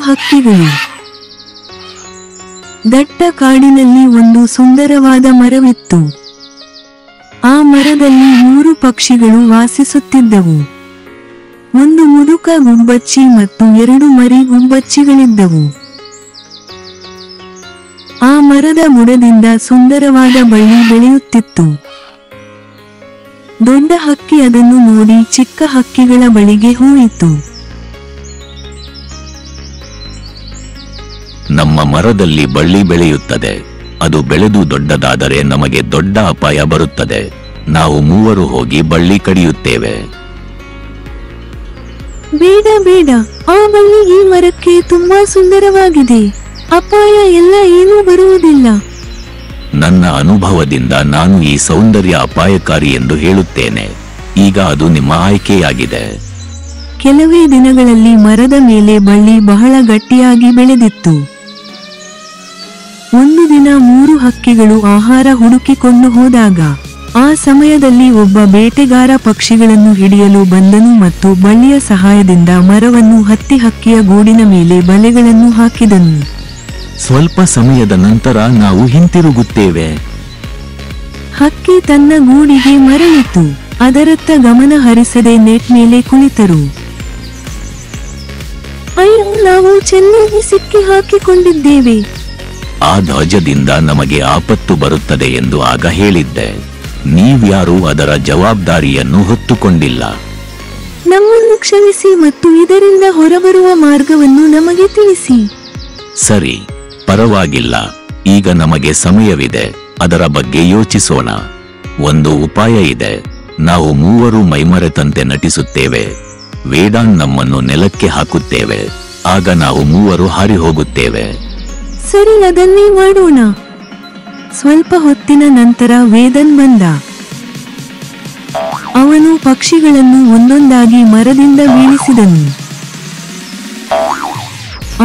ಹಕ್ಕಿಗಳು. ದಟ್ಟ ಕಾಡಿನಲ್ಲಿ ಒಂದು ಸುಂದರವಾದ ಮರವಿತ್ತು. ಆ ಮರದಲ್ಲಿ 3 ಪಕ್ಷಿಗಳು ವಾಸಿಸುತ್ತಿದ್ದವು. ಒಂದು ಮುದುಕ ಗುಬ್ಬಚ್ಚಿ ಮತ್ತು 2 ಮರಿ ಗುಬ್ಬಚ್ಚಿಗಳಿದ್ದವು. ಆ ಮರದ ಬುಡದಿಂದ ಸುಂದರವಾದ ಬಳ್ಳಿ ಬೆಳೆಯುತ್ತಿತ್ತು. ದೊಡ್ಡ ಹಕ್ಕಿ ಅದನ್ನು ನೋಡಿ ಚಿಕ್ಕ ಹಕ್ಕಿಗಳ ಬಳಿಗೆ ಹೋಯಿತು. ನಮ್ಮ ಮರದಲ್ಲಿ ಬಳ್ಳಿ ಬೆಳೆಯುತ್ತದೆ. ಅದು ಬೆಳೆದು ದೊಡ್ಡದಾದರೆ ನಮಗೆ ದೊಡ್ಡ ಅಪಾಯ ಬರುತ್ತದೆ. ನಾವು 3 ಹೋಗಿ ಬಳ್ಳಿ ಕಡಿಯುತ್ತೇವೆ. ಬೇಡ ಬೇಡ, ಆ ಬಳ್ಳಿ ಈ ಮರಕ್ಕೆ ತುಂಬಾ ಸುಂದರವಾಗಿದೆ. ಅಪಾಯ ಎಲ್ಲ ಏನೂ ಬರುವುದಿಲ್ಲ. ನನ್ನ ಅನುಭವದಿಂದ ನಾನು ಈ ಸೌಂದರ್ಯ ಅಪಾಯಕಾರಿ ಎಂದು ಹೇಳುತ್ತೇನೆ. ಈಗ ಅದು ನಿಮ್ಮ ಆಯ್ಕೆಯಾಗಿದೆ. ಕೆಲವೇ ದಿನಗಳಲ್ಲಿ ಮರದ ಮೇಲೆ ಬಳ್ಳಿ ಬಹಳ ಗಟ್ಟಿಯಾಗಿ ಬೆಳೆದಿತ್ತು. ಒಂದು ದಿನ 3 ಹಕ್ಕಿಗಳು ಆಹಾರ ಹುಡುಕಿಕೊಂಡು ಹೋದಾಗ ಆ ಸಮಯದಲ್ಲಿ ಒಬ್ಬ ಬೇಟೆಗಾರ ಪಕ್ಷಿಗಳನ್ನು ಹಿಡಿಯಲು ಬಂದನು ಮತ್ತು ಬಳ್ಳಿಯ ಸಹಾಯದಿಂದ ಮರವನ್ನು ಹತ್ತಿ ಹಕ್ಕಿಯ ಗೂಡಿನ ಮೇಲೆ ಬಲೆಗಳನ್ನು ಹಾಕಿದನು. ಸ್ವಲ್ಪ ಸಮಯದ ನಂತರ ನಾವು ಹಿಂತಿರುಗುತ್ತೇವೆ. ಹಕ್ಕಿ ತನ್ನ ಗೂಡಿಗೆ ಮರಳಿತು. ಅದರತ್ತ ಗಮನ ಹರಿಸದೆ ನೆಟ್ ಮೇಲೆ ಕುಳಿತರು. ಅಯ್ಯೋ, ನಾವು ಚೆನ್ನಾಗಿ ಸಿಕ್ಕಿ ಹಾಕಿಕೊಂಡಿದ್ದೇವೆ. ಆ ಧ್ವಜದಿಂದ ನಮಗೆ ಆಪತ್ತು ಬರುತ್ತದೆ ಎಂದು ಆಗ ಹೇಳಿದ್ದೆ. ನೀವ್ಯಾರೂ ಅದರ ಜವಾಬ್ದಾರಿಯನ್ನು ಹೊತ್ತುಕೊಂಡಿಲ್ಲ. ನಮ್ಮನ್ನು ಕ್ಷಮಿಸಿ ಮತ್ತು ಇದರಿಂದ ಹೊರಬರುವ ಮಾರ್ಗವನ್ನು ನಮಗೆ ತಿಳಿಸಿ. ಸರಿ, ಪರವಾಗಿಲ್ಲ. ಈಗ ನಮಗೆ ಸಮಯವಿದೆ. ಅದರ ಬಗ್ಗೆ ಯೋಚಿಸೋಣ. ಒಂದು ಉಪಾಯ ಇದೆ. ನಾವು 3 ಮೈಮರೆತಂತೆ ನಟಿಸುತ್ತೇವೆ. ವೇದಾನ್ ನಮ್ಮನ್ನು ನೆಲಕ್ಕೆ ಹಾಕುತ್ತೇವೆ. ಆಗ ನಾವು 3 ಹಾರಿ ಹೋಗುತ್ತೇವೆ. ಸರಿ, ಅದನ್ನೇ ಮಾಡೋಣ. ಸ್ವಲ್ಪ ಹೊತ್ತಿನ ನಂತರ ವೇದನ್ ಬಂದ. ಅವನು ಪಕ್ಷಿಗಳನ್ನು ಒಂದೊಂದಾಗಿ ಮರದಿಂದ ಬೀಳಿಸಿದನು.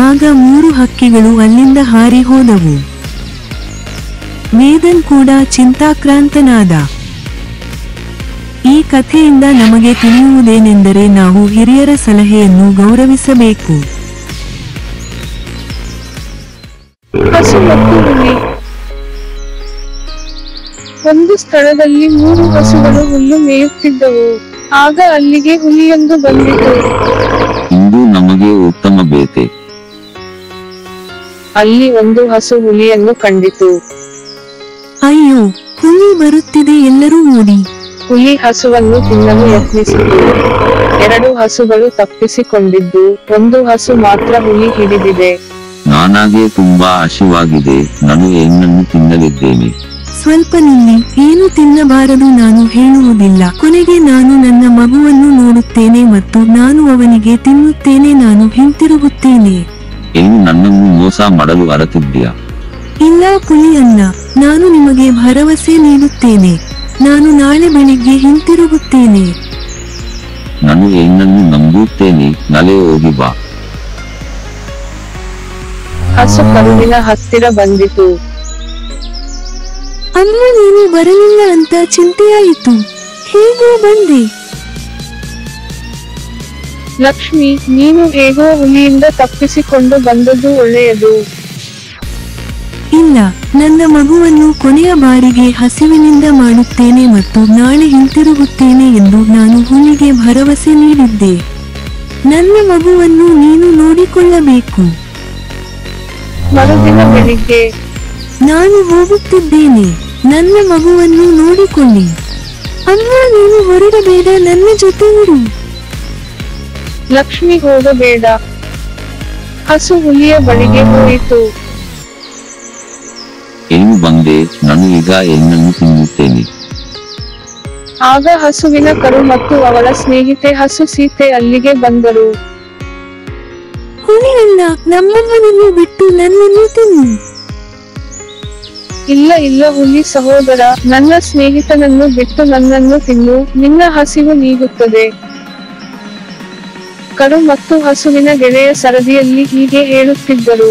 ಆಗ 3 ಹಕ್ಕಿಗಳು ಅಲ್ಲಿಂದ ಹಾರಿ ಹೋದವು. ವೇದನ್ ಕೂಡ ಚಿಂತಾಕ್ರಾಂತನಾದ. ಈ ಕಥೆಯಿಂದ ನಮಗೆ ತಿಳಿಯುವುದೇನೆಂದರೆ ನಾವು ಹಿರಿಯರ ಸಲಹೆಯನ್ನು ಗೌರವಿಸಬೇಕು. ಹಸು ಮತ್ತು ಹುಲಿ. ಒಂದು ಸ್ಥಳದಲ್ಲಿ 3 ಹಸುಗಳು ಹುಲ್ಲು ಮೇಯುತ್ತಿದ್ದವು. ಆಗ ಅಲ್ಲಿಗೆ ಹುಲಿಯೊಂದು ಬಂದಿತು. ಇಂದು ನಮಗೆ ಉತ್ತಮ ಬೇಟೆ. ಅಲ್ಲಿ ಒಂದು ಹಸು ಹುಲಿಯನ್ನು ಕಂಡಿತು. ಅಯ್ಯೋ, ಹುಲಿ ಬರುತ್ತಿದೆ, ಎಲ್ಲರೂ ಓಡಿ. ಹುಲಿ ಹಸುವನ್ನು ತಿನ್ನಲು ಯತ್ನಿಸಿತು. 2 ಹಸುಗಳು ತಪ್ಪಿಸಿಕೊಂಡಿದ್ದು, ಒಂದು ಹಸು ಮಾತ್ರ ಹುಲಿ ಹಿಡಿದಿದೆ. ನನಗೆ ತುಂಬಾ ಹಸಿವಾಗಿದೆ. ನಾನು ಏನನ್ನು ತಿನ್ನಲಿದ್ದೇನೆ. ಸ್ವಲ್ಪ ನಿಲ್ಲಿ, ಏನು ತಿನ್ನಬಾರದು ನಾನು ಹೇಳುವುದಿಲ್ಲ. ಕೊನೆಗೆ ನಾನು ನನ್ನ ಮಗುವನ್ನು ನೋಡುತ್ತೇನೆ ಮತ್ತು ನಾನು ಅವನಿಗೆ ತಿನ್ನುತ್ತೇನೆ. ನಾನು ಹಿಂತಿರುಗುತ್ತೇನೆ. ಏನು ನನ್ನನ್ನು ಮೋಸ ಮಾಡಲು ಹೊರಟಿದ್ಯಾ? ಇಲ್ಲ ಪುಲಿಯನ್ನ, ನಾನು ನಿಮಗೆ ಭರವಸೆ ನೀಡುತ್ತೇನೆ. ನಾನು ನಾಳೆ ಬೆಳಿಗ್ಗೆ ಹಿಂತಿರುಗುತ್ತೇನೆ. ನಾನು ಏನನ್ನು ನಂಬುತ್ತೇನೆ. ನಾಳೆ ಹೋಗಿ ಬಾ. ಹಸು ಕರುವಿನ ಹತ್ತಿರ ಬಂದಿತು. ಅಮ್ಮ, ನೀನು ಬರಲಿಲ್ಲ ಅಂತ ಚಿಂತೆಯಾಯಿತು. ಹೇಗೋ ಬಂದೆ. ಲಕ್ಷ್ಮಿ, ನೀನು ಹೇಗೋ ಹುಲಿಯಿಂದ ತಪ್ಪಿಸಿಕೊಂಡು ಬಂದದ್ದು ಒಳ್ಳೆಯದು. ಇಲ್ಲ, ನನ್ನ ಮಗುವನ್ನು ಕೊನೆಯ ಬಾರಿಗೆ ಹಸಿವಿನಿಂದ ಮಾಡುತ್ತೇನೆ ಮತ್ತು ನಾಳೆ ಹಿಂತಿರುಗುತ್ತೇನೆ ಎಂದು ನಾನು ಹುಲಿಗೆ ಭರವಸೆ ನೀಡಿದ್ದೆ. ನನ್ನ ಮಗುವನ್ನು ನೀನು ನೋಡಿಕೊಳ್ಳಬೇಕು. ಮರುದಿನ ಬೆಳಿಗ್ಗೆ ನಾನು ಹೋಗುತ್ತಿದ್ದೇನೆ. ನನ್ನ ಮಗುವನ್ನು ನೋಡಿಕೊಳ್ಳಿ. ಅಮ್ಮ, ನೀನು ಹೊರಡಬೇಡ, ನನ್ನ ಜೊತೆ ಇರು. ಲಕ್ಷ್ಮಿ ಹೋಗಬೇಡ. ಹಸು ಹುಲಿಯ ಬಳಿಗೆ ಹೋಯಿತು. ಏನು ಬಂದೆ? ನಾನು ಈಗ ಏನನ್ನು ತಿನ್ನುತ್ತೇನೆ. ಆಗ ಹಸುವಿನ ಕರು ಮತ್ತು ಅವಳ ಸ್ನೇಹಿತೆ ಹಸು ಸೀತೆ ಅಲ್ಲಿಗೆ ಬಂದರು. ಹುಲಿಯನ್ನ, ನಮ್ಮಮ್ಮನನ್ನು ಬಿಟ್ಟು ನನ್ನನ್ನು ತಿನ್ನು. ಇಲ್ಲ ಇಲ್ಲ ಹುಲಿ ಸಹೋದರ, ನನ್ನ ಸ್ನೇಹಿತನನ್ನು ಬಿಟ್ಟು ನನ್ನನ್ನು ತಿನ್ನು, ನಿನ್ನ ಹಸಿವು ನೀಗುತ್ತದೆ. ಕರು ಮತ್ತು ಹಸುವಿನ ಗೆಳೆಯ ಸರದಿಯಲ್ಲಿ ಹೀಗೆ ಹೇಳುತ್ತಿದ್ದರು.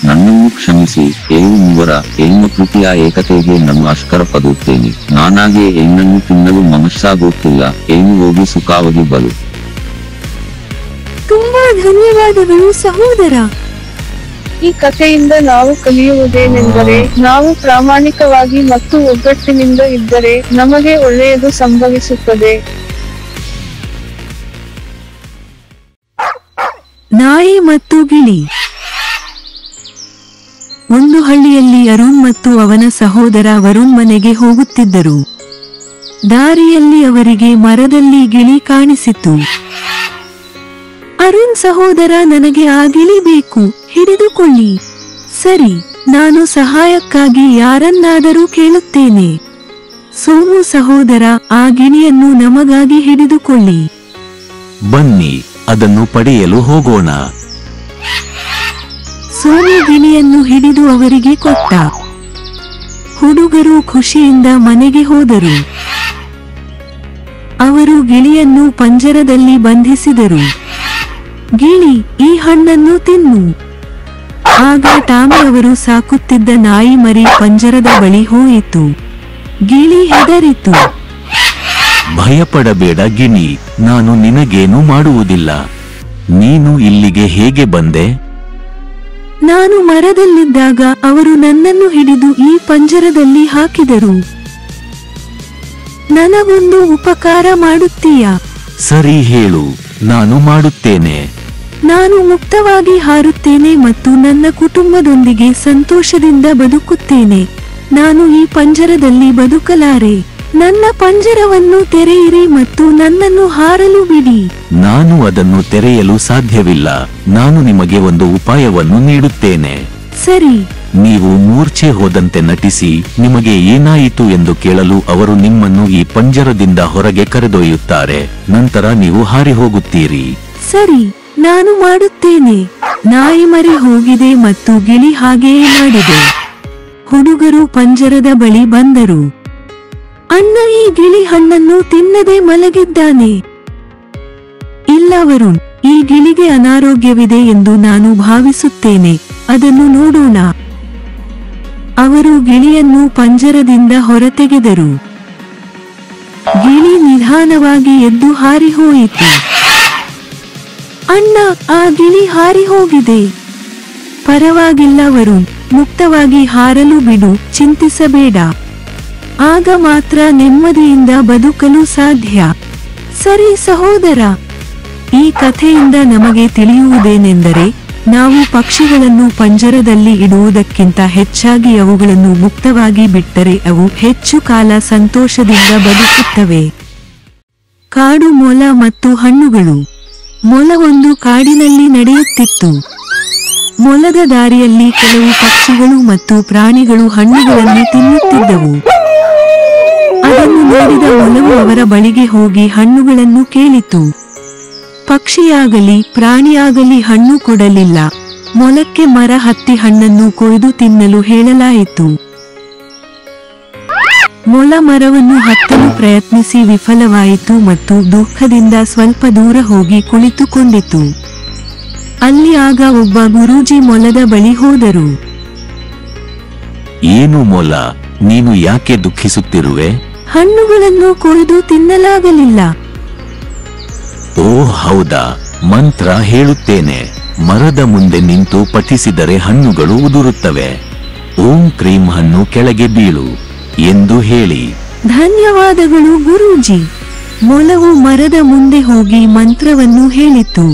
ನನ್ನನ್ನು ಕ್ಷಮಿಸಿ, ಏಳುವರ ಹೆಣ್ಣು ಕೃತಿಯ ಏಕತೆಗೆ ನಾನು ಅಷ್ಕರಪಡುತ್ತೇನೆ. ನಾನಾಗೆ ಹೆಣ್ಣನ್ನು ತಿನ್ನಲು ಮನಸ್ಸಾಗುತ್ತಿಲ್ಲ. ಏನು ಹೋಗಿ ಸುಖವಾಗಿ ಬಲು. ಧನ್ಯವಾದಗಳು ಸಹೋದರ. ಈ ಕಥೆಯಿಂದ ನಾವು ಕಲಿಯುವುದೇನೆಂದರೆ, ನಾವು ಪ್ರಾಮಾಣಿಕವಾಗಿ ಮತ್ತು ಒಗ್ಗಟ್ಟಿನಿಂದ ಇದ್ದರೆ ನಮಗೆ ಒಳ್ಳೆಯದು ಸಂಭವಿಸುತ್ತದೆ. ನಾಯಿ ಮತ್ತು ಗಿಳಿ. ಒಂದು ಹಳ್ಳಿಯಲ್ಲಿ ಅರುಣ್ ಮತ್ತು ಅವನ ಸಹೋದರ ವರುಣ್ ಮನೆಗೆ ಹೋಗುತ್ತಿದ್ದರು. ದಾರಿಯಲ್ಲಿ ಅವರಿಗೆ ಮರದಲ್ಲಿ ಗಿಳಿ ಕಾಣಿಸಿತು. ಅರುಣ್ ಸಹೋದರ, ನನಗೆ ಆ ಗಿಳಿ ಬೇಕು, ಹಿಡಿದುಕೊಳ್ಳಿ. ಸರಿ, ನಾನು ಸಹಾಯಕ್ಕಾಗಿ ಯಾರನ್ನಾದರೂ ಕೇಳುತ್ತೇನೆ. ಸೋಮು ಸಹೋದರ, ಆ ಗಿಳಿಯನ್ನು ನಮಗಾಗಿ ಹಿಡಿದುಕೊಳ್ಳಿ. ಬನ್ನಿ, ಅದನ್ನು ಪಡೆಯಲು ಹೋಗೋಣ. ಸೋಮು ಗಿಳಿಯನ್ನು ಹಿಡಿದು ಅವರಿಗೆ ಕೊಟ್ಟ. ಹುಡುಗರು ಖುಷಿಯಿಂದ ಮನೆಗೆ ಹೋದರು. ಅವರು ಗಿಳಿಯನ್ನು ಪಂಜರದಲ್ಲಿ ಬಂಧಿಸಿದರು. ಗಿಳಿ, ಈ ಹಣ್ಣನ್ನು ತಿನ್ನು. ಆಗ ಟಾಮಿ ಅವರು ಸಾಕುತ್ತಿದ್ದ ನಾಯಿ ಮರಿ ಪಂಜರದ ಬಳಿ ಹೋಯಿತು. ಗಿಳಿ ಹೆದರಿತು. ಭಯಪಡಬೇಡ ಗಿಣಿ, ನಾನು ನಿನಗೇನು ಮಾಡುವುದಿಲ್ಲ. ನೀನು ಇಲ್ಲಿಗೆ ಹೇಗೆ ಬಂದೆ? ನಾನು ಮರದಲ್ಲಿದ್ದಾಗ ಅವರು ನನ್ನನ್ನು ಹಿಡಿದು ಈ ಪಂಜರದಲ್ಲಿ ಹಾಕಿದರು. ನನಗೊಂದು ಉಪಕಾರ ಮಾಡುತ್ತೀಯಾ? ಸರಿ ಹೇಳು, ನಾನು ಮಾಡುತ್ತೇನೆ. ನಾನು ಮುಕ್ತವಾಗಿ ಹಾರುತ್ತೇನೆ ಮತ್ತು ನನ್ನ ಕುಟುಂಬದೊಂದಿಗೆ ಸಂತೋಷದಿಂದ ಬದುಕುತ್ತೇನೆ. ನಾನು ಈ ಪಂಜರದಲ್ಲಿ ಬದುಕಲಾರೆ. ನನ್ನ ಪಂಜರವನ್ನು ತೆರೆಯಿರಿ ಮತ್ತು ನನ್ನನ್ನು ಹಾರಲು ಬಿಡಿ. ನಾನು ಅದನ್ನು ತೆರೆಯಲು ಸಾಧ್ಯವಿಲ್ಲ. ನಾನು ನಿಮಗೆ ಒಂದು ಉಪಾಯವನ್ನು ನೀಡುತ್ತೇನೆ. ಸರಿ. ನೀವು ಮೂರ್ಛೆ ಹೋದಂತೆ ನಟಿಸಿ ನಿಮಗೆ ಏನಾಯಿತು ಎಂದು ಕೇಳಲು ಅವರು ನಿಮ್ಮನ್ನು ಈ ಪಂಜರದಿಂದ ಹೊರಗೆ ಕರೆದೊಯ್ಯುತ್ತಾರೆ. ನಂತರ ನೀವು ಹಾರಿ ಹೋಗುತ್ತೀರಿ. ಸರಿ, ನಾನು ಮಾಡುತ್ತೇನೆ. ನಾಯಿ ಮರಿ ಹೋಗಿದೆ ಮತ್ತು ಗಿಳಿ ಹಾಗೆಯೇ ಮಾಡಿದೆ. ಹುಡುಗರು ಪಂಜರದ ಬಳಿ ಬಂದರು. ಅಣ್ಣ, ಈ ಗಿಳಿ ಹಣ್ಣನ್ನು ತಿನ್ನದೆ ಮಲಗಿದ್ದಾನೆ. ಇಲ್ಲ ವರುಣ್, ಈ ಗಿಳಿಗೆ ಅನಾರೋಗ್ಯವಿದೆ ಎಂದು ನಾನು ಭಾವಿಸುತ್ತೇನೆ. ಅದನ್ನು ನೋಡೋಣ. ಅವರು ಗಿಳಿಯನ್ನು ಪಂಜರದಿಂದ ಹೊರತೆಗೆದರು. ಗಿಳಿ ನಿಧಾನವಾಗಿ ಎದ್ದು ಹಾರಿ ಹೋಯಿತು. ಅಣ್ಣ, ಆ ಗಿಳಿ ಹಾರಿ ಹೋಗಿದೆ. ಪರವಾಗಿಲ್ಲ ವರುಣ್, ಮುಕ್ತವಾಗಿ ಹಾರಲು ಬಿಡು, ಚಿಂತಿಸಬೇಡ. ಆಗ ಮಾತ್ರ ನೆಮ್ಮದಿಯಿಂದ ಬದುಕಲು ಸಾಧ್ಯ. ಸರಿ ಸಹೋದರ. ಈ ಕಥೆಯಿಂದ ನಮಗೆ ತಿಳಿಯುವುದೇನೆಂದರೆ, ನಾವು ಪಕ್ಷಿಗಳನ್ನು ಪಂಜರದಲ್ಲಿ ಇಡುವುದಕ್ಕಿಂತ ಹೆಚ್ಚಾಗಿ ಅವುಗಳನ್ನು ಮುಕ್ತವಾಗಿ ಬಿಟ್ಟರೆ ಅವು ಹೆಚ್ಚು ಕಾಲ ಸಂತೋಷದಿಂದ ಬದುಕುತ್ತವೆ. ಕಾಡು ಮೊಲ ಮತ್ತು ಹಣ್ಣುಗಳು. ಮೊಲ ಒಂದು ಕಾಡಿನಲ್ಲಿ ನಡೆಯುತ್ತಿತ್ತು. ಮೊಲದ ದಾರಿಯಲ್ಲಿ ಕೆಲವು ಪಕ್ಷಿಗಳು ಮತ್ತು ಪ್ರಾಣಿಗಳು ಹಣ್ಣುಗಳನ್ನು ತಿನ್ನುತ್ತಿದ್ದವು. ಅದನ್ನು ನೋಡಿದ ಮೊಲವು ಅವರ ಬಳಿಗೆ ಹೋಗಿ ಹಣ್ಣುಗಳನ್ನು ಕೇಳಿತು. ಪಕ್ಷಿಯಾಗಲಿ ಪ್ರಾಣಿಯಾಗಲಿ ಹಣ್ಣು ಕೊಡಲಿಲ್ಲ. ಮೊಲಕ್ಕೆ ಮರ ಹತ್ತಿ ಹಣ್ಣನ್ನು ಕೊಯ್ದು ತಿನ್ನಲು ಹೇಳಲಾಯಿತು. ಮೊಲ ಮರವನ್ನು ಹತ್ತಲು ಪ್ರಯತ್ನಿಸಿ ವಿಫಲವಾಯಿತು ಮತ್ತು ದುಃಖದಿಂದ ಸ್ವಲ್ಪ ದೂರ ಹೋಗಿ ಕುಳಿತುಕೊಂಡಿತು. ಅಲ್ಲಿ ಆಗ ಒಬ್ಬ ಗುರೂಜಿ ಮೊಲದ ಬಳಿ ಹೋದರು. ಏನು ಮೊಲ, ನೀನು ಯಾಕೆ ದುಃಖಿಸುತ್ತಿರುವೆ? ಹಣ್ಣುಗಳನ್ನು ಕೊಯ್ದು ತಿನ್ನಲಾಗಲಿಲ್ಲ. ಓ ಹೌದಾ, ಮಂತ್ರ ಹೇಳುತ್ತೇನೆ. ಮರದ ಮುಂದೆ ನಿಂತು ಪಠಿಸಿದರೆ ಹಣ್ಣುಗಳು ಉದುರುತ್ತವೆ. ಓಂ ಕ್ರೀಂ ಹಣ್ಣು ಕೆಳಗೆ ಬೀಳು ಎಂದು ಹೇಳಿ. ಧನ್ಯವಾದಗಳು ಗುರೂಜಿ. ಮೊಲವು ಮರದ ಮುಂದೆ ಹೋಗಿ ಮಂತ್ರವನ್ನು ಹೇಳಿತು.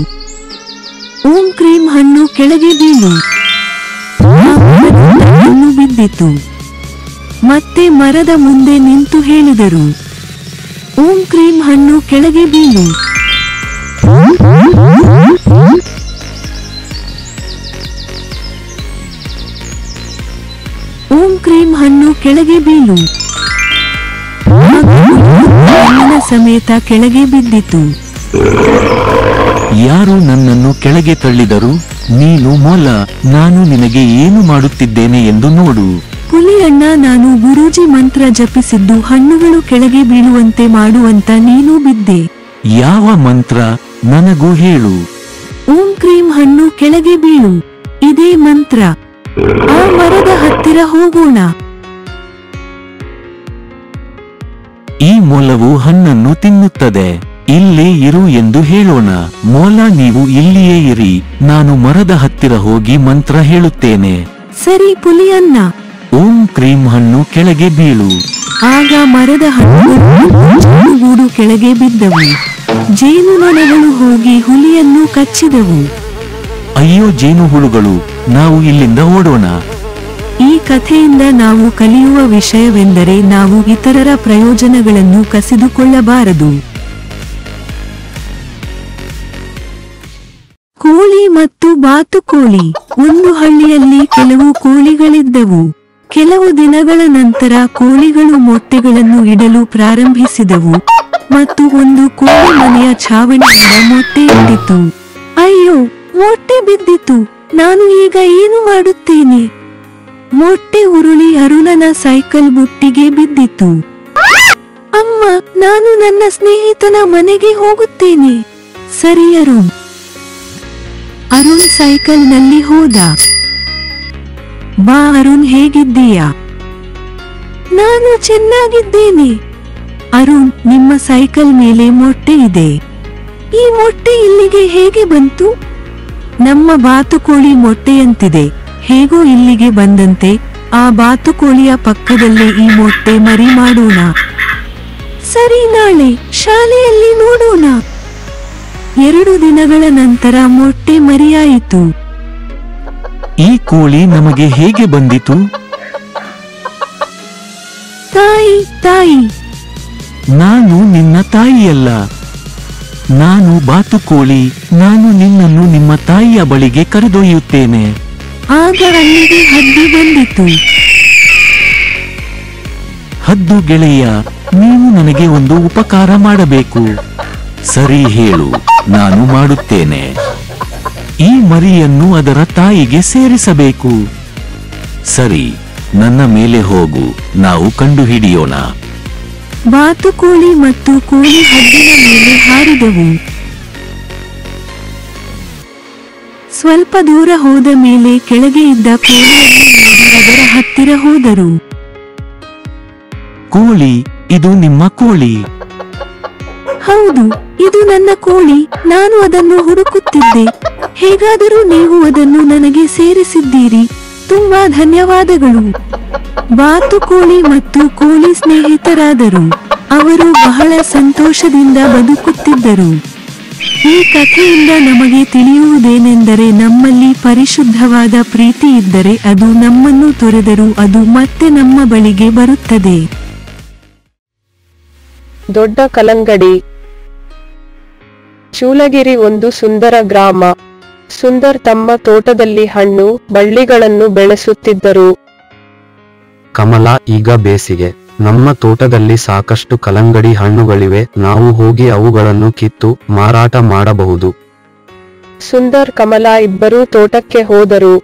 ಓಂ ಕ್ರೀಂ ಹಣ್ಣು ಕೆಳಗೆ ಬೀಳು. ಹಣ್ಣು ಬಿದ್ದಿತು. ಮತ್ತೆ ಮರದ ಮುಂದೆ ನಿಂತು ಹೇಳಿದರು, ಓಂ ಕ್ರೀಂ ಹಣ್ಣು ಕೆಳಗೆ ಬೀಳು. ಓಂ ಕ್ರೀಂ ಹಣ್ಣು ಕೆಳಗೆ ಬೀಳು. ಹಣ್ಣಿನ ಸಮೇತ ಕೆಳಗೆ ಬಿದ್ದಿತು. ಯಾರು ನನ್ನನ್ನು ಕೆಳಗೆ ತಳ್ಳಿದರು? ನೀನು ಮೊಲ, ನಾನು ನಿನಗೆ ಏನು ಮಾಡುತ್ತಿದ್ದೇನೆ ಎಂದು ನೋಡು. ಹುಲಿ ಅಣ್ಣ, ನಾನು ಗುರೂಜಿ ಮಂತ್ರ ಜಪಿಸಿದ್ದು ಹಣ್ಣುಗಳು ಕೆಳಗೆ ಬೀಳುವಂತೆ ಮಾಡುವಂತ ನೀನು ಬಿದ್ದೆ. ಯಾವ ಮಂತ್ರ? ನನಗೂ ಹೇಳು. ಓಂ ಕ್ರೀಂ ಹಣ್ಣು ಕೆಳಗೆ ಬೀಳು, ಇದೇ ಮಂತ್ರ. ಆ ಮರದ ಹತ್ತಿರ ಹೋಗೋಣ. ಈ ಮೊಲವು ಹಣ್ಣನ್ನು ತಿನ್ನುತ್ತದೆ. ಇಲ್ಲೇ ಇರು ಎಂದು ಹೇಳೋಣ. ಮೊಲ, ನೀವು ಇಲ್ಲಿಯೇ ಇರಿ, ನಾನು ಮರದ ಹತ್ತಿರ ಹೋಗಿ ಮಂತ್ರ ಹೇಳುತ್ತೇನೆ. ಸರಿ ಪುಲಿಯನ್ನ. ಓಂ ಕ್ರೀಂ ಹಣ್ಣು ಕೆಳಗೆ ಬೀಳು. ಆಗ ಮರದ ಹಣ್ಣುಗಳು ಗೂಡು ಕೆಳಗೆ ಬಿದ್ದವು. ಜೇನುನೊಣಗಳು ಹೋಗಿ ಹುಲಿಯನ್ನು ಕಚ್ಚಿದವು. ಅಯ್ಯೋ ಜೇನುಹುಳುಗಳು, ನಾವು ಇಲ್ಲಿಂದ ಓಡೋಣ. ಈ ಕಥೆಯಿಂದ ನಾವು ಕಲಿಯುವ ವಿಷಯವೆಂದರೆ ನಾವು ಇತರರ ಪ್ರಯೋಜನಗಳನ್ನು ಕಸಿದುಕೊಳ್ಳಬಾರದು. ಕೋಳಿ ಮತ್ತು ಬಾತುಕೋಳಿ. ಒಂದು ಹಳ್ಳಿಯಲ್ಲಿ ಕೆಲವು ಕೋಳಿಗಳಿದ್ದವು. ಕೆಲವು ದಿನಗಳ ನಂತರ ಕೋಳಿಗಳು ಮೊಟ್ಟೆಗಳನ್ನು ಇಡಲು ಪ್ರಾರಂಭಿಸಿದವು ಮತ್ತು ಒಂದು ಕೋಳಿ ಮನೆಯ ಛಾವಣಿಯಿಂದ ಮೊಟ್ಟೆ ಇಟ್ಟಿತು. ಅಯ್ಯೋ, ಮೊಟ್ಟೆ ಬಿದ್ದಿತು, ನಾನು ಈಗ ಏನು ಮಾಡುತ್ತೇನೆ? ಮೊಟ್ಟೆ ಉರುಳಿ ಅರುಣನ ಸೈಕಲ್ ಬುಟ್ಟಿಗೆ ಬಿದ್ದಿತು. ಅಮ್ಮ, ನಾನು ನನ್ನ ಸ್ನೇಹಿತನ ಮನೆಗೆ ಹೋಗುತ್ತೇನೆ. ಸರಿ ಅರುಣ್. ಅರುಣ್ ಸೈಕಲ್ ನಲ್ಲಿ ಹೋದ. ಬಾ ಅರುಣ್, ಹೇಗಿದ್ದೀಯಾ? ನಾನು ಚೆನ್ನಾಗಿದ್ದೇನೆ. ಅರುಣ್, ನಿಮ್ಮ ಸೈಕಲ್ ಮೇಲೆ ಮೊಟ್ಟೆ ಇದೆ. ಈ ಮೊಟ್ಟೆ ಇಲ್ಲಿಗೆ ಹೇಗೆ ಬಂತು? ನಮ್ಮ ಬಾತುಕೋಳಿ ಮೊಟ್ಟೆಯಂತಿದೆ, ಹೇಗೋ ಇಲ್ಲಿಗೆ ಬಂದಂತೆ. ಆ ಬಾತುಕೋಳಿಯ ಪಕ್ಕದಲ್ಲೇ ಈ ಮೊಟ್ಟೆ ಮರಿ ಮಾಡೋಣ. ಸರಿ, ನಾಳೆ ಶಾಲೆಯಲ್ಲಿ ನೋಡೋಣ. 2 ದಿನಗಳ ನಂತರ ಮೊಟ್ಟೆ ಮರಿಯಾಯಿತು. ಈ ಕೋಳಿ ನಮಗೆ ಹೇಗೆ ಬಂದಿತು? ತಾಯಿ. ನಾನು ನಿನ್ನ ತಾಯಿಯಲ್ಲ, ನಾನು ಬಾತುಕೋಳಿ. ನಾನು ನಿನ್ನನ್ನು ನಿಮ್ಮ ತಾಯಿಯ ಬಳಿಗೆ ಕರೆದೊಯ್ಯುತ್ತೇನೆ. ಆಗ ಅಲ್ಲಿಗೆ ಹದ್ದು ಬಂದಿತು. ಹದ್ದು ಗೆಳೆಯ, ನೀವು ನನಗೆ ಒಂದು ಉಪಕಾರ ಮಾಡಬೇಕು. ಸರಿ, ಹೇಳು, ನಾನು ಮಾಡುತ್ತೇನೆ. ಈ ಮರಿಯನ್ನು ಅದರ ತಾಯಿಗೆ ಸೇರಿಸಬೇಕು. ಸರಿ, ನನ್ನ ಮೇಲೆ ಹೋಗು, ನಾವು ಕಂಡುಹಿಡಿಯೋಣ. ಬಾತುಕೋಳಿ ಮತ್ತು ಕೋಳಿ ಹದ್ದಿನ ಮೇಲೆ ಹಾರಿದವು. ಸ್ವಲ್ಪ ದೂರ ಹೋದ ಮೇಲೆ ಕೆಳಗೆ ಇದ್ದ ಕೋಳಿಯನ್ನು ನೋಡಿ ಅದರ ಹತ್ತಿರ ಹೋದರು. ಕೋಳಿ, ಇದು ನಿಮ್ಮ ಕೋಳಿ? ಹೌದು, ಇದು ನನ್ನ ಕೋಳಿ. ನಾನು ಅದನ್ನು ಹುಡುಕುತ್ತಿದ್ದೆ. ಹೇಗಾದರೂ ನೀವು ಅದನ್ನು ನನಗೆ ಸೇರಿಸಿದ್ದೀರಿ. ತುಂಬಾ ಧನ್ಯವಾದಗಳು. ಬಾತುಕೋಳಿ ಮತ್ತು ಕೋಳಿ ಸ್ನೇಹಿತರಾದರು. ಅವರು ಬಹಳ ಸಂತೋಷದಿಂದ ಬದುಕುತ್ತಿದ್ದರು. ಈ ಕಥೆಯಿಂದ ನಮಗೆ ತಿಳಿಯುವುದೇನೆಂದರೆ, ನಮ್ಮಲ್ಲಿ ಪರಿಶುದ್ಧವಾದ ಪ್ರೀತಿ ಇದ್ದರೆ ಅದು ನಮ್ಮನ್ನು ತೊರೆದರೂ ಅದು ಮತ್ತೆ ನಮ್ಮ ಬಳಿಗೆ ಬರುತ್ತದೆ. ದೊಡ್ಡ ಕಲಂಗಡಿ. ಚೂಲಗಿರಿ ಒಂದು ಸುಂದರ ಗ್ರಾಮ. ಸುಂದರ್ ತಮ್ಮ ತೋಟದಲ್ಲಿ ಹಣ್ಣು, ಬಳ್ಳಿಗಳನ್ನು ಬೆಳೆಸುತ್ತಿದ್ದರು. ಕಮಲ, ಈಗ ಬೇಸಿಗೆ. ನಮ್ಮ ತೋಟದಲ್ಲಿ ಸಾಕಷ್ಟು ಕಲಂಗಡಿ ಹಣ್ಣುಗಳಿವೆ. ನಾವು ಹೋಗಿ ಅವುಗಳನ್ನು ಕಿತ್ತು ಮಾರಾಟ ಮಾಡಬಹುದು. ಸುಂದರ್, ಕಮಲ ಇಬ್ಬರೂ ತೋಟಕ್ಕೆ ಹೋದರು.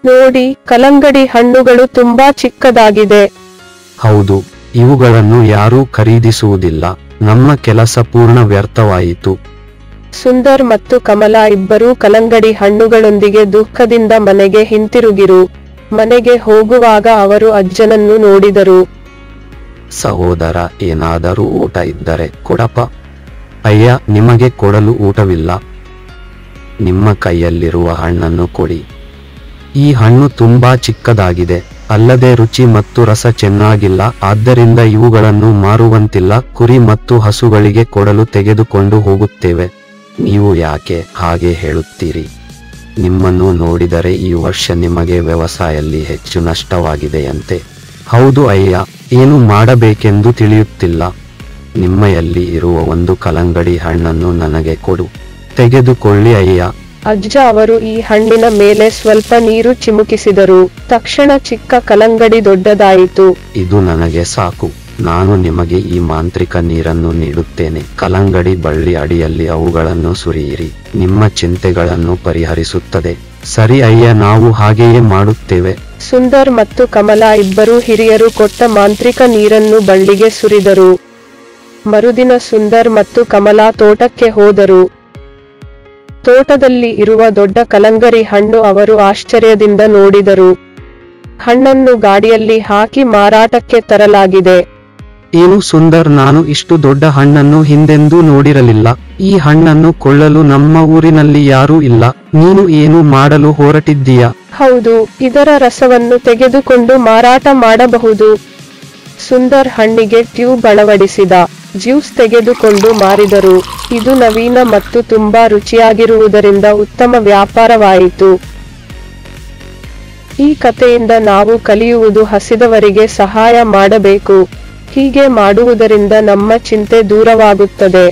ನೋಡಿ, ಕಲಂಗಡಿ ಹಣ್ಣುಗಳು ತುಂಬಾ ಚಿಕ್ಕದಾಗಿದೆ. ಹೌದು, ಇವುಗಳನ್ನು ಯಾರೂ ಖರೀದಿಸುವುದಿಲ್ಲ. ನಮ್ಮ ಕೆಲಸ ಪೂರ್ಣ ವ್ಯರ್ಥವಾಯಿತು. ಸುಂದರ್ ಮತ್ತು ಕಮಲ ಇಬ್ಬರೂ ಕಲಂಗಡಿ ಹಣ್ಣುಗಳೊಂದಿಗೆ ದುಃಖದಿಂದ ಮನೆಗೆ ಹಿಂತಿರುಗಿರು. ಮನೆಗೆ ಹೋಗುವಾಗ ಅವರು ಅಜ್ಜನನ್ನು ನೋಡಿದರು. ಸಹೋದರ, ಏನಾದರೂ ಊಟ ಇದ್ದರೆ ಕೊಡಪ್ಪ. ಅಯ್ಯ, ನಿಮಗೆ ಕೊಡಲು ಊಟವಿಲ್ಲ. ನಿಮ್ಮ ಕೈಯಲ್ಲಿರುವ ಹಣ್ಣನ್ನು ಕೊಡಿ. ಈ ಹಣ್ಣು ತುಂಬಾ ಚಿಕ್ಕದಾಗಿದೆ, ಅಲ್ಲದೆ ರುಚಿ ಮತ್ತು ರಸ ಚೆನ್ನಾಗಿಲ್ಲ. ಆದ್ದರಿಂದ ಇವುಗಳನ್ನು ಮಾರುವಂತಿಲ್ಲ. ಕುರಿ ಮತ್ತು ಹಸುಗಳಿಗೆ ಕೊಡಲು ತೆಗೆದುಕೊಂಡು ಹೋಗುತ್ತೇವೆ. ನೀವು ಯಾಕೆ ಹಾಗೆ ಹೇಳುತ್ತೀರಿ? ನಿಮ್ಮನ್ನು ನೋಡಿದರೆ ಈ ವರ್ಷ ನಿಮಗೆ ವ್ಯವಸಾಯದಲ್ಲಿ ಹೆಚ್ಚು ನಷ್ಟವಾಗಿದೆಯಂತೆ. ಹೌದು ಅಯ್ಯ, ಏನು ಮಾಡಬೇಕೆಂದು ತಿಳಿಯುತ್ತಿಲ್ಲ. ನಿಮ್ಮಯಲ್ಲಿ ಇರುವ ಒಂದು ಕಲಂಗಡಿ ಹಣ್ಣನ್ನು ನನಗೆ ಕೊಡು. ತೆಗೆದುಕೊಳ್ಳಿ ಅಯ್ಯ. ಅಜ್ಜ ಅವರು ಈ ಹಣ್ಣಿನ ಮೇಲೆ ಸ್ವಲ್ಪ ನೀರು ಚಿಮುಕಿಸಿದರು. ತಕ್ಷಣ ಚಿಕ್ಕ ಕಲಂಗಡಿ ದೊಡ್ಡದಾಯಿತು. ಇದು ನನಗೆ ಸಾಕು. ನಾನು ನಿಮಗೆ ಈ ಮಾಂತ್ರಿಕ ನೀರನ್ನು ನೀಡುತ್ತೇನೆ. ಕಲಂಗಡಿ ಬಳ್ಳಿ ಅಡಿಯಲ್ಲಿ ಅವುಗಳನ್ನು ಸುರಿಯಿರಿ. ನಿಮ್ಮ ಚಿಂತೆಗಳನ್ನು ಪರಿಹರಿಸುತ್ತದೆ. ಸರಿ ಅಯ್ಯ, ನಾವು ಹಾಗೆಯೇ ಮಾಡುತ್ತೇವೆ. ಸುಂದರ್ ಮತ್ತು ಕಮಲ ಇಬ್ಬರೂ ಹಿರಿಯರು ಕೊಟ್ಟ ಮಾಂತ್ರಿಕ ನೀರನ್ನು ಬಳ್ಳಿಗೆ ಸುರಿದರು. ಮರುದಿನ ಸುಂದರ್ ಮತ್ತು ಕಮಲ ತೋಟಕ್ಕೆ ಹೋದರು. ತೋಟದಲ್ಲಿ ಇರುವ ದೊಡ್ಡ ಕಲಂಗಡಿ ಹಣ್ಣು ಅವರು ಆಶ್ಚರ್ಯದಿಂದ ನೋಡಿದರು. ಹಣ್ಣನ್ನು ಗಾಡಿಯಲ್ಲಿ ಹಾಕಿ ಮಾರಾಟಕ್ಕೆ ತರಲಾಗಿದೆ. ಏನು ಸುಂದರ್, ನಾನು ಇಷ್ಟು ದೊಡ್ಡ ಹಣ್ಣನ್ನು ಹಿಂದೆಂದೂ ನೋಡಿರಲಿಲ್ಲ. ಈ ಹಣ್ಣನ್ನು ಕೊಳ್ಳಲು ನಮ್ಮ ಊರಿನಲ್ಲಿ ಯಾರೂ ಇಲ್ಲ. ನೀನು ಏನು ಮಾಡಲು ಹೊರಟಿದ್ದೀಯಾ? ಹೌದು, ಇದರ ರಸವನ್ನು ತೆಗೆದುಕೊಂಡು ಮಾರಾಟ ಮಾಡಬಹುದು. ಸುಂದರ್ ಹಣ್ಣಿಗೆ ಟ್ಯೂಬ್ ಅಳವಡಿಸಿದ. ಜ್ಯೂಸ್ ತೆಗೆದುಕೊಂಡು ಮಾರಿದರು. ಇದು ನವೀನ ಮತ್ತು ತುಂಬಾ ರುಚಿಯಾಗಿರುವುದರಿಂದ ಉತ್ತಮ ವ್ಯಾಪಾರವಾಯಿತು. ಈ ಕಥೆಯಿಂದ ನಾವು ಕಲಿಯುವುದು ಹಸಿದವರಿಗೆ ಸಹಾಯ ಮಾಡಬೇಕು. ಹೀಗೆ ಮಾಡುವುದರಿಂದ ನಮ್ಮ ಚಿಂತೆ ದೂರವಾಗುತ್ತದೆ.